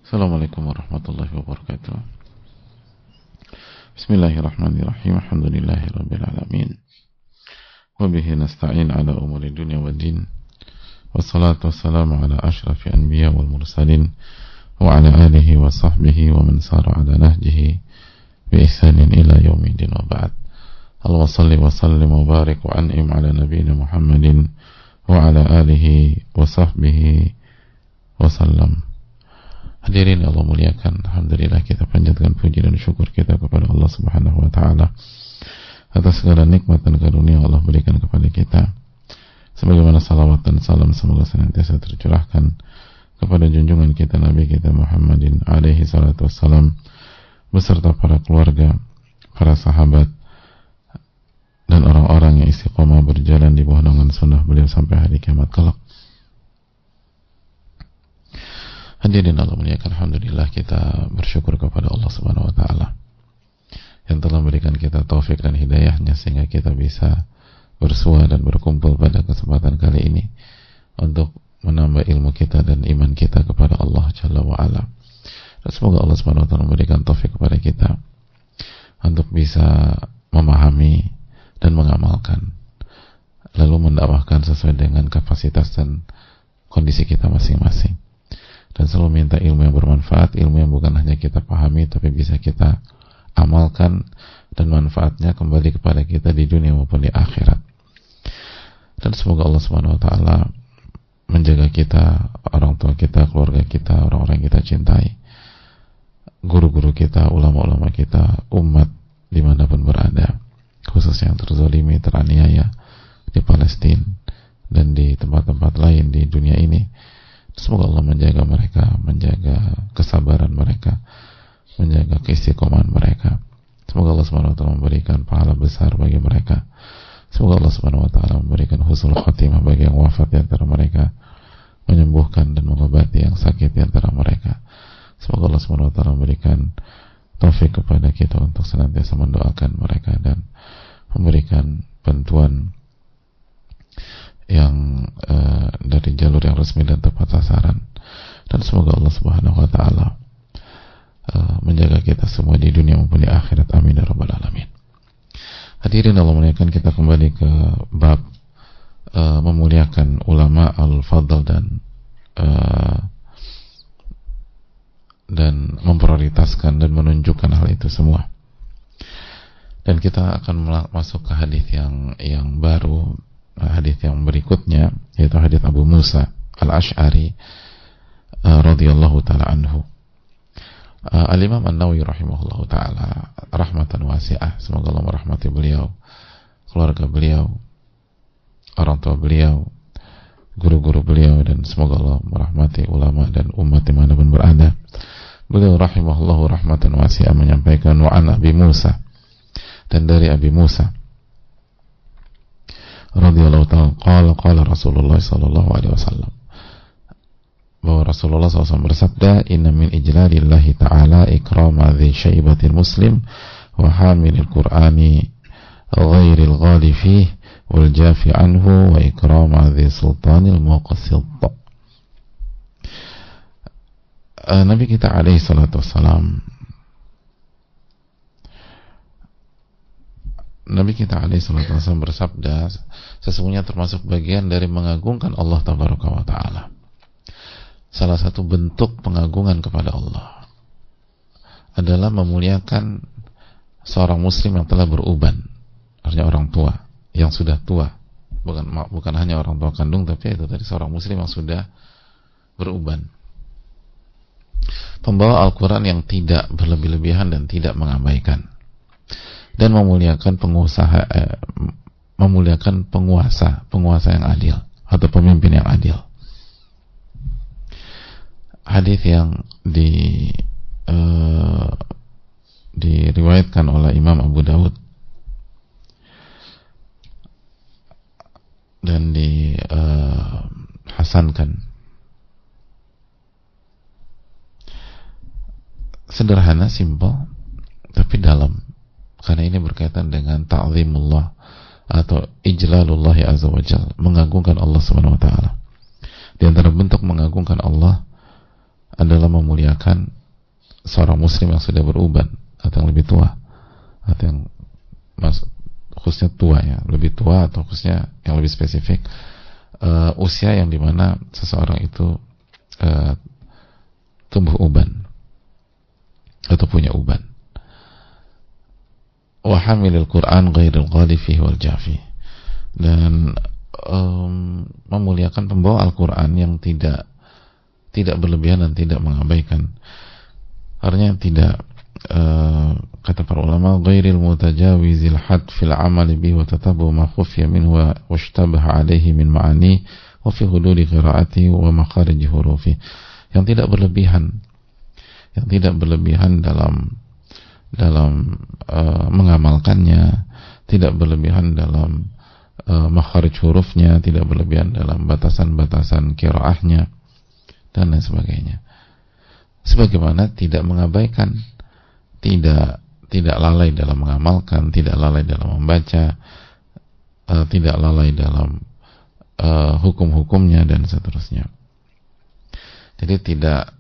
Assalamualaikum warahmatullahi wabarakatuh. Bismillahirrahmanirrahim. Alhamdulillahirabbil alamin. Wa bihi nasta'in ala umuri dunya waddin. Wassalatu wassalamu ala asyrafil anbiya wal mursalin wa ala alihi wa sahbihi wa man sara ala nahjihi bi ihsanin ila yaumiddin wa ba'd. Allahumma shalli wa sallim wa barik wa an'im ala nabiyyina Muhammadin wa ala alihi wa sahbihi wa sallam. Hadirin Allah muliakan, alhamdulillah kita panjatkan puji dan syukur kita kepada Allah Subhanahu wa taala atas segala nikmat dan karunia Allah berikan kepada kita. Sebagaimana salawat dan salam semoga senantiasa tercurahkan kepada junjungan kita Nabi kita Muhammadin alaihi salatu wassalam beserta para keluarga, para sahabat dan orang-orang yang istiqomah berjalan di bawah naungan sunnah beliau sampai hari kiamat kelak. Hadirin Allah muliakan, alhamdulillah kita bersyukur kepada Allah Subhanahu wa taala yang telah memberikan kita taufik dan hidayahnya sehingga kita bisa bersua dan berkumpul pada kesempatan kali ini untuk menambah ilmu kita dan iman kita kepada Allah Jalla wa Ala. Dan semoga Allah Subhanahu wa taala memberikan taufik kepada kita untuk bisa memahami dan mengamalkan, lalu mendakwahkan sesuai dengan kapasitas dan kondisi kita masing-masing. Dan selalu minta ilmu yang bermanfaat, ilmu yang bukan hanya kita pahami tapi bisa kita amalkan dan manfaatnya kembali kepada kita di dunia maupun di akhirat. Dan semoga Allah Subhanahu wa taala menjaga kita, orang tua kita, keluarga kita, orang-orang yang kita cintai, guru-guru kita, ulama-ulama kita, umat dimanapun berada, khususnya yang terzalimi, teraniaya di Palestina dan di tempat-tempat lain di dunia ini. Semoga Allah menjaga mereka, menjaga kesabaran mereka, menjaga keistiqomahan mereka. Semoga Allah Subhanahu wa taala memberikan pahala besar bagi mereka. Semoga Allah Subhanahu wa taala memberikan husnul khatimah bagi yang wafat di antara mereka, menyembuhkan dan mengobati yang sakit di antara mereka. Semoga Allah Subhanahu wa taala memberikan taufik kepada kita untuk senantiasa mendoakan mereka dan memberikan bantuan yang dari jalur yang resmi dan tepat sasaran. Dan semoga Allah Subhanahu wa taala menjaga kita semua di dunia maupun di akhirat, amin ya rabbal alamin. Hadirin Allah muliakan, kita kembali ke bab memuliakan ulama al-fadl dan memprioritaskan dan menunjukkan hal itu semua. Dan kita akan masuk ke hadis yang baru, hadis yang berikutnya, yaitu hadis Abu Musa al-Ash'ari radhiyallahu taala anhu. Al-Imam An-Nawawi rahimahullahu taala rahmatan wasi'ah, semoga Allah merahmati beliau, keluarga beliau, orang tua beliau, guru-guru beliau, dan semoga Allah merahmati ulama dan umat dimanapun berada. Beliau rahimahullahu rahmatan wasi'ah menyampaikan, wa an Abi Musa, dan dari Abi Musa radhiyallahu ta'ala qala Rasulullah sallallahu alaihi wasallam, bahwa Rasulullah SAW bersabda, inna min ijlalillahi ta'ala ikrama dhi syaibatil muslim wa hamilil qur'ani ghairil ghali fih wal jafi anhu wa ikrama dhi sultanil muqassid. Nabi kita alaihi salatu wassalam, Nabi kita alaihi salatu wasallam bersabda, sesungguhnya termasuk bagian dari mengagungkan Allah tabaraka wa ta'ala, salah satu bentuk pengagungan kepada Allah adalah memuliakan seorang muslim yang telah beruban, artinya orang tua yang sudah tua, bukan hanya orang tua kandung, tapi itu tadi seorang muslim yang sudah beruban, pembawa Al-Quran yang tidak berlebih-lebihan dan tidak mengabaikan, dan memuliakan memuliakan penguasa yang adil atau pemimpin yang adil. Hadis yang diriwayatkan oleh Imam Abu Dawud dan dihasankan. Sederhana, simpel, tapi dalam, karena ini berkaitan dengan ta'zimullah atau ijlalullah azza wa jalla, mengagungkan Allah Subhanahu wa taala. Di antara bentuk mengagungkan Allah adalah memuliakan seorang muslim yang sudah beruban atau yang lebih tua, atau yang khususnya tua ya, lebih tua, atau khususnya yang lebih spesifik usia yang dimana seseorang itu tumbuh uban atau punya uban. Wa hamilul Qur'an ghairil ghali fihi wal jafi, dan memuliakan pembawa Al-Quran yang tidak berlebihan dan tidak mengabaikan. Artinya tidak kata para ulama ghairil mutajawizil had fil amali bihi wa tatabu ma khufiya minhu wa ishtabaha alaihi min ma'ani wa fi hududi qiraati wa makharij hurufi, yang tidak berlebihan dalam mengamalkannya, tidak berlebihan dalam makharij hurufnya, tidak berlebihan dalam batasan-batasan qiraahnya dan lain sebagainya. Sebagaimana tidak mengabaikan, tidak lalai dalam mengamalkan, tidak lalai dalam membaca, tidak lalai dalam hukum-hukumnya dan seterusnya. Jadi tidak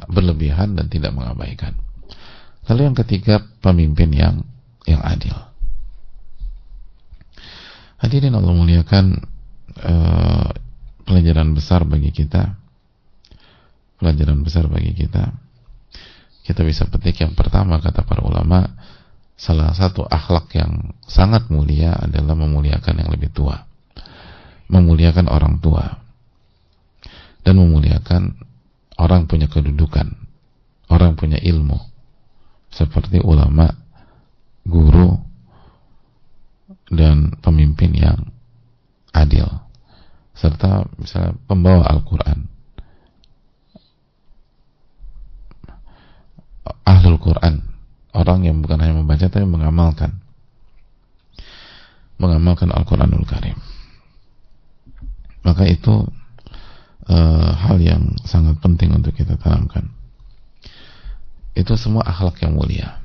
berlebihan dan tidak mengabaikan. Lalu yang ketiga, pemimpin yang adil. Hadirin Allah muliakan, pelajaran besar bagi kita. Kita bisa petik yang pertama, kata para ulama, salah satu akhlak yang sangat mulia adalah memuliakan yang lebih tua, memuliakan orang tua, dan memuliakan orang punya kedudukan, orang punya ilmu, seperti ulama, guru, dan pemimpin yang adil, serta misalnya pembawa Al-Quran, ahlul Quran, orang yang bukan hanya membaca tapi mengamalkan Al-Quranul Karim. Maka itu hal yang sangat penting untuk kita tanamkan. Itu semua akhlak yang mulia,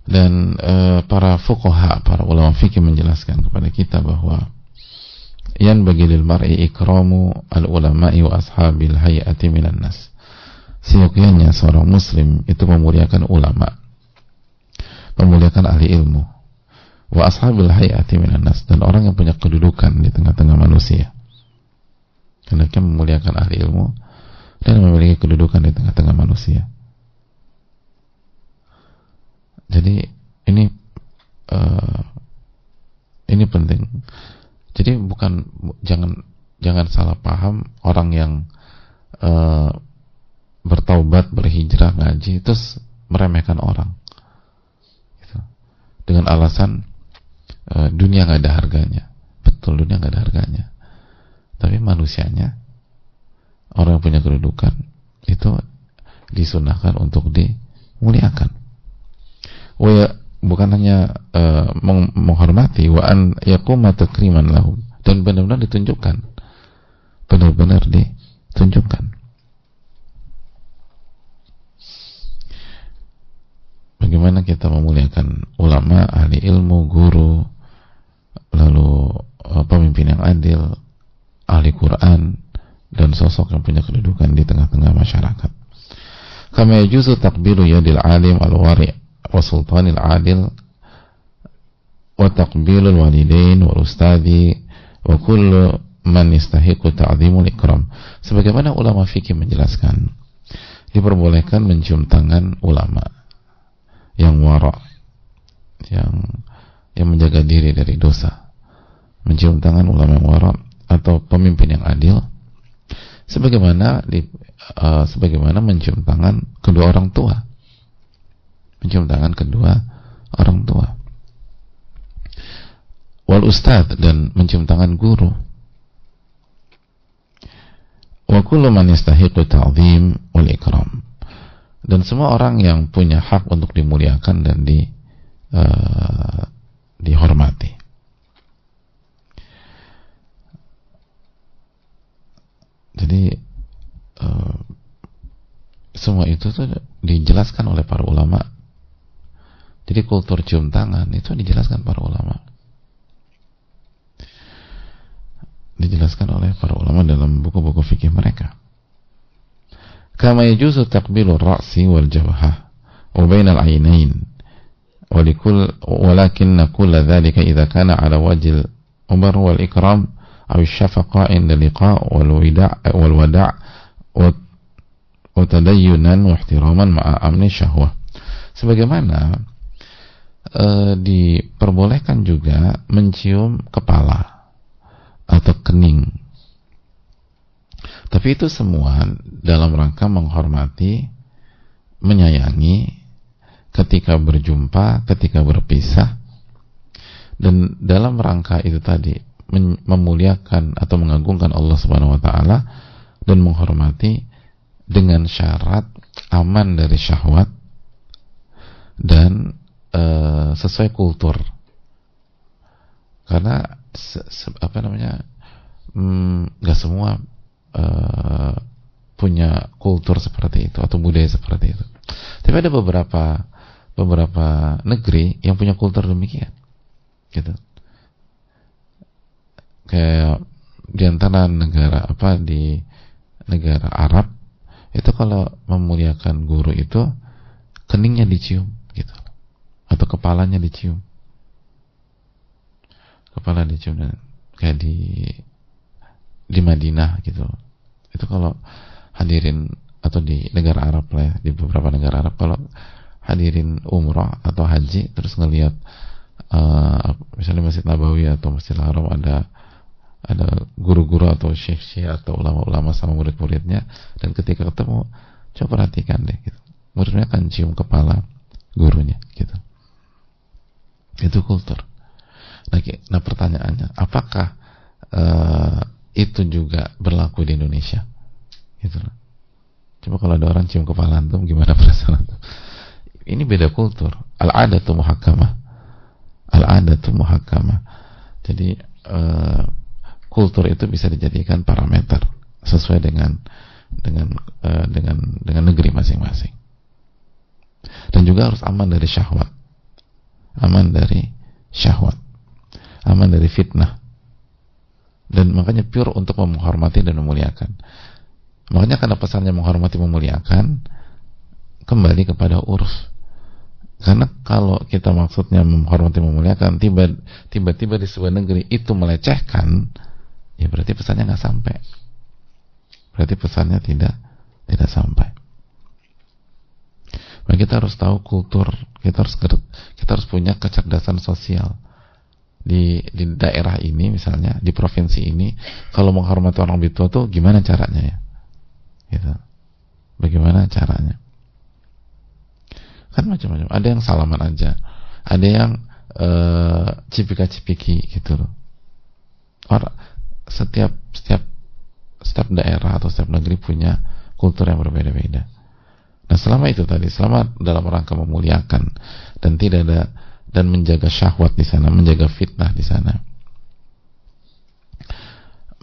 dan para fuqaha, para ulama fikih menjelaskan kepada kita bahwa yan bagi lil mar'i ikramu al-ulama'i wa ashabil hayati minan nas. Seyogyanya seorang muslim itu memuliakan ulama, memuliakan ahli ilmu, wa ashabil hayati minan nas, dan orang yang punya kedudukan di tengah-tengah manusia. Hendaknya memuliakan ahli ilmu dan memiliki kedudukan di tengah-tengah manusia. Jadi ini penting. Jadi jangan salah paham orang yang bertaubat, berhijrah, ngaji, terus meremehkan orang gitu, dengan alasan dunia nggak ada harganya. Betul, dunia nggak ada harganya, tapi manusianya, orang yang punya kedudukan itu disunahkan untuk dimuliakan. Bukan hanya menghormati, wa an yaquma takriman lahum, dan benar-benar ditunjukkan. Bagaimana kita memuliakan ulama, ahli ilmu, guru, lalu pemimpin yang adil, ahli Quran, dan sosok yang punya kedudukan di tengah-tengah masyarakat. Kama yajuzu taqbilu yadil alim al-wari' wa sultanil adil wa taqbilul walidain wal ustadhi wa kullu man yastahiqu ta'zimul ikram. Sebagaimana ulama fikih menjelaskan, diperbolehkan mencium tangan ulama yang wara', yang menjaga diri dari dosa, mencium tangan ulama yang wara' atau pemimpin yang adil, sebagaimana mencium tangan kedua orang tua, wal ustadz, dan mencium tangan guru, wa kullu man yastahiqu ta'zim wal ikram, dan semua orang yang punya hak untuk dimuliakan dan dihormati. Jadi semua itu tuh dijelaskan oleh para ulama. Jadi kultur cium tangan itu dijelaskan para ulama. dijelaskan oleh para ulama dalam buku-buku fikih mereka. Kama yajuzu taqbilu ar-ra'si wal jabhah wa bainal 'ainain walakin kulla dhalika idza kana 'ala wajhil umar wal ikram aw asy-syafaqa 'inda liqa' wal wada' wa tadayyunan wa ihtiraman ma'a amni syahwah. Sebagaimana diperbolehkan juga mencium kepala atau kening, tapi itu semua dalam rangka menghormati, menyayangi ketika berjumpa, ketika berpisah, dan dalam rangka itu tadi memuliakan atau mengagungkan Allah Subhanahu wa taala dan menghormati dengan syarat aman dari syahwat dan sesuai kultur. Karena nggak semua punya kultur seperti itu atau budaya seperti itu. Tapi ada beberapa negeri yang punya kultur demikian, gitu. Kayak di antara di negara Arab itu kalau memuliakan guru itu keningnya dicium, gitu, atau kepalanya dicium, kepala dicium, dan kayak di Madinah gitu. Itu kalau hadirin atau di negara Arab lah ya, di beberapa negara Arab kalau hadirin umrah atau haji terus ngelihat misalnya Masjid Nabawi atau Masjidil Haram ada guru-guru atau syekh-syekh atau ulama-ulama sama murid-muridnya, dan ketika ketemu coba perhatikan deh gitu. Muridnya kan cium kepala gurunya gitu. Itu kultur. Nah pertanyaannya, apakah itu juga berlaku di Indonesia? Gitu loh. Coba kalau ada orang cium kepala antum, gimana perasaan antum? Ini beda kultur. Al-'adatu muhakkamah. Al-'adatu muhakkamah. Jadi kultur itu bisa dijadikan parameter sesuai dengan negeri masing-masing. Dan juga harus aman dari syahwat. Aman dari syahwat. Aman dari fitnah. Dan makanya pure untuk menghormati dan memuliakan. Makanya karena pesannya menghormati, memuliakan, kembali kepada urf. Karena kalau kita maksudnya menghormati, memuliakan, tiba-tiba di sebuah negeri itu melecehkan, ya berarti pesannya nggak sampai. Berarti pesannya tidak sampai. Nah, kita harus tahu kultur, kita harus punya kecerdasan sosial. Di daerah ini misalnya, di provinsi ini, kalau menghormati orang lebih tua tuh gimana caranya ya? Gitu. Bagaimana caranya? Kan macam-macam. Ada yang salaman aja, ada yang cipika-cipiki gitu loh. Setiap daerah atau setiap negeri punya kultur yang berbeda-beda. Nah, selama itu tadi, selama dalam rangka memuliakan dan tidak ada, dan menjaga syahwat di sana, menjaga fitnah di sana,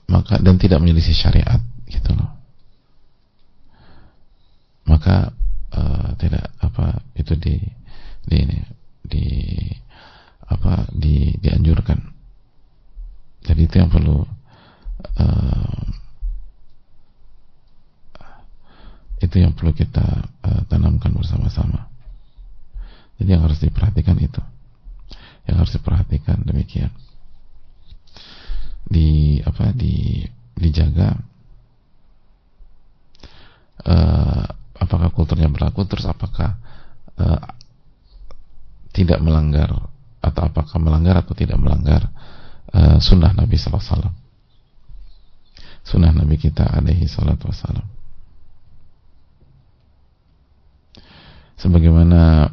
maka, dan tidak menyelisih syariat gitu loh, maka tidak itu dianjurkan. Jadi itu yang perlu kita tanamkan bersama-sama. Jadi yang harus diperhatikan itu, yang harus diperhatikan demikian. Dijaga apakah kulturnya berlaku, terus apakah tidak melanggar, atau apakah melanggar atau tidak melanggar sunnah Nabi sallallahu alaihi wasallam, sunnah Nabi kita alaihi salatu wassalam. Sebagaimana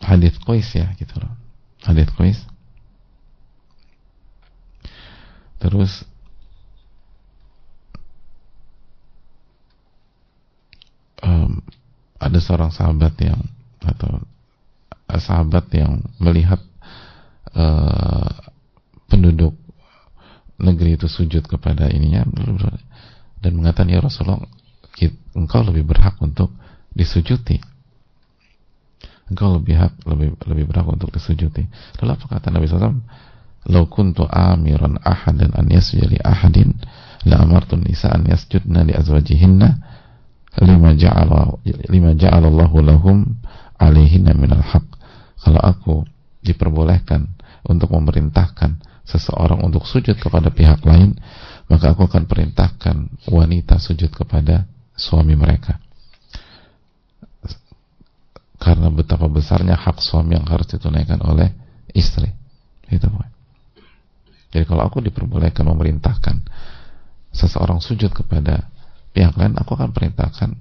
hadits Qais ya gitu loh, hadits Qais. Terus ada seorang sahabat yang melihat penduduk negeri itu sujud kepada ininya dan mengatakan, ya Rasulullah, engkau lebih berhak untuk disujudi. engkau lebih berhak untuk disujudi. Lalu apa kata Nabi SAW? Lau kuntu amiran ahadan an yasjuda li ahadin la amartu nisa an yasjudna li azwajihinna lima ja'ala Allahu lahum alaihinna minal haq. Kalau aku diperbolehkan untuk memerintahkan seseorang untuk sujud kepada pihak lain, maka aku akan perintahkan wanita sujud kepada suami mereka, karena betapa besarnya hak suami yang harus ditunaikan oleh istri. Itu Pak. Jadi kalau aku diperbolehkan memerintahkan seseorang sujud kepada pihak lain, aku akan perintahkan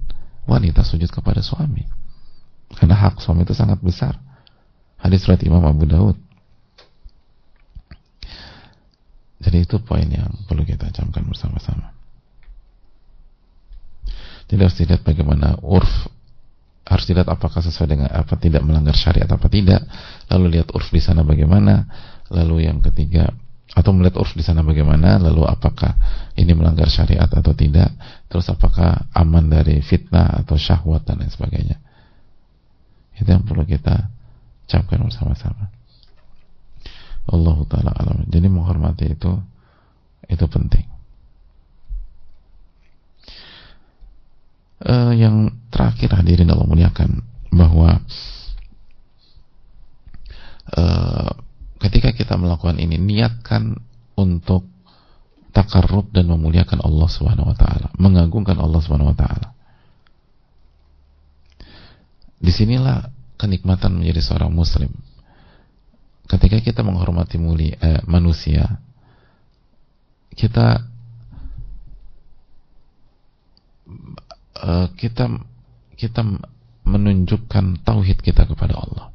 wanita sujud kepada suami, karena hak suami itu sangat besar. Hadis riwayat Imam Abu Daud. Jadi itu poin yang perlu kita camkan bersama-sama. Jadi harus dilihat bagaimana urf, harus dilihat apakah sesuai dengan apa, tidak melanggar syariat apa tidak, lalu lihat urf di sana bagaimana, lalu yang ketiga, atau melihat urf di sana bagaimana, lalu apakah ini melanggar syariat atau tidak, terus apakah aman dari fitnah atau syahwat dan lain sebagainya. Itu yang perlu kita camkan bersama-sama. Allahu ta'ala alam. Jadi menghormati itu penting. Yang terakhir hadirin Allah muliakan, bahwa ketika kita melakukan ini, niatkan untuk takarrub dan memuliakan Allah Subhanahu wa taala, mengagungkan Allah Subhanahu wa taala. Disinilah kenikmatan menjadi seorang muslim. Ketika kita menghormati manusia, kita menunjukkan tauhid kita kepada Allah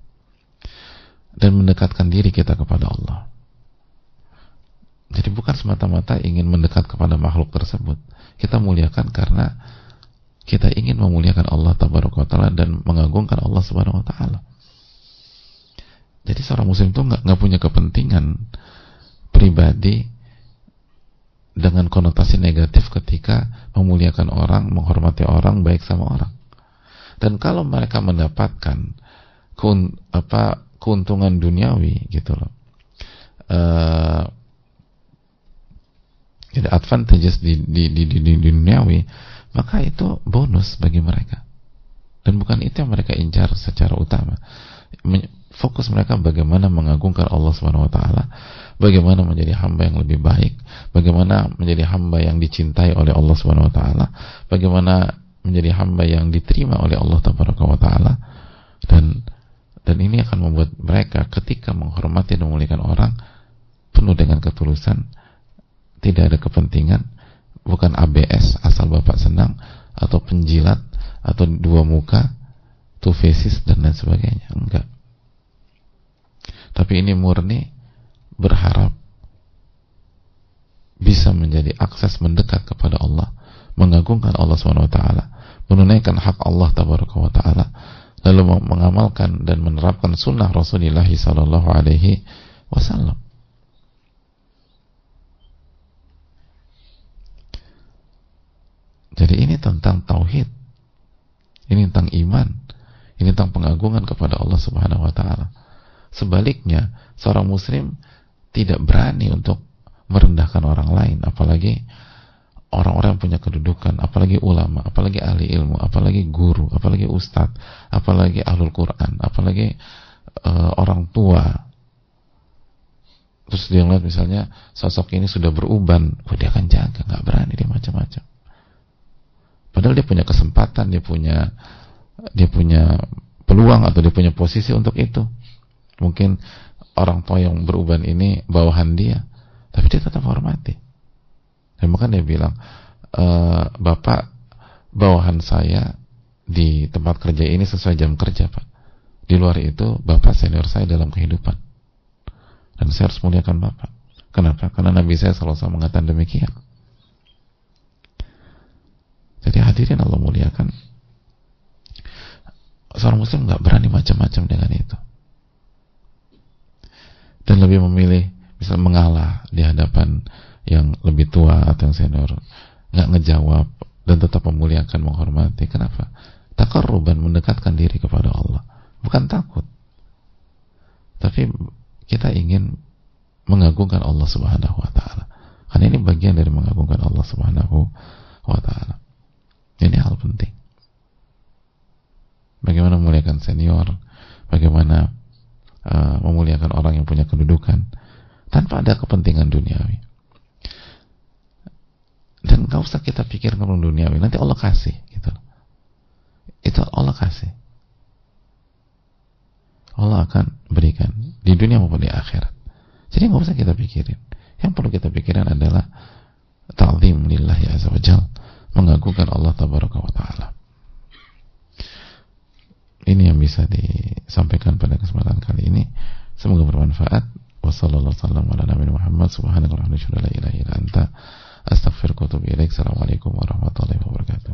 dan mendekatkan diri kita kepada Allah. Jadi bukan semata-mata ingin mendekat kepada makhluk tersebut. Kita muliakan karena kita ingin memuliakan Allah Tabaraka wa Ta'ala dan mengagungkan Allah Subhanahu wa Ta'ala. Jadi seorang muslim itu nggak punya kepentingan pribadi dengan konotasi negatif ketika memuliakan orang, menghormati orang, baik sama orang. Dan kalau mereka mendapatkan keuntungan duniawi gitu loh, jadi advantages di duniawi, maka itu bonus bagi mereka. Dan bukan itu yang mereka incar secara utama. Fokus mereka bagaimana mengagungkan Allah Subhanahu wa taala, bagaimana menjadi hamba yang lebih baik, bagaimana menjadi hamba yang dicintai oleh Allah Subhanahu wa taala, bagaimana menjadi hamba yang diterima oleh Allah Tabaraka wa taala. Dan ini akan membuat mereka ketika menghormati dan memuliakan orang penuh dengan ketulusan, tidak ada kepentingan, bukan ABS asal bapak senang, atau penjilat, atau dua muka, two faces dan lain sebagainya. Enggak. Tapi ini murni berharap bisa menjadi akses mendekat kepada Allah, mengagungkan Allah Subhanahu wa taala, menunaikan hak Allah Tabaraka wa taala, lalu mengamalkan dan menerapkan sunnah Rasulullah sallallahu alaihi wasallam. Jadi ini tentang tauhid, ini tentang iman, ini tentang pengagungan kepada Allah Subhanahu wa taala. Sebaliknya, seorang muslim tidak berani untuk merendahkan orang lain, apalagi orang-orang yang punya kedudukan, apalagi ulama, apalagi ahli ilmu, apalagi guru, apalagi ustadz, apalagi ahlul Quran, apalagi orang tua. Terus dia ngeliat misalnya sosok ini sudah beruban, dia akan jaga, nggak berani dia macam-macam. Padahal dia punya kesempatan, dia punya peluang atau dia punya posisi untuk itu. Mungkin orang tua yang beruban ini bawahan dia, tapi dia tetap hormati. Dan maka dia bilang, Bapak bawahan saya di tempat kerja ini sesuai jam kerja, Pak. Di luar itu Bapak senior saya dalam kehidupan, dan saya harus muliakan Bapak. Kenapa? Karena Nabi saya selalu mengatakan demikian. Jadi hadirin Allah muliakan, seorang muslim nggak berani macam-macam dengan itu, dan lebih memilih misal mengalah di hadapan yang lebih tua atau yang senior, nggak ngejawab dan tetap memuliakan, menghormati. Kenapa? Taqarruban, mendekatkan diri kepada Allah, bukan takut, tapi kita ingin mengagungkan Allah Subhanahu wa taala. Karena ini bagian dari mengagungkan Allah Subhanahu wa taala. Ini hal penting. Bagaimana memuliakan senior, bagaimana memuliakan orang yang punya kedudukan tanpa ada kepentingan duniawi. Dan gak usah kita pikirkan duniawi, nanti Allah kasih gitu. Itu Allah kasih. Allah akan berikan di dunia maupun di akhirat. Jadi gak usah kita pikirin. Yang perlu kita pikirin adalah ta'zim lillahi azza wa jalla, mengagungkan Allah tabaraka wa ta'ala. Ini yang bisa disampaikan pada kesempatan kali ini. Semoga bermanfaat. Wassallallahu wasallam ala nabiyina Muhammad subhanaka wa bihamdika la ilaha illa anta astaghfiruka wa atubu ilaik. Assalamualaikum warahmatullahi wabarakatuh.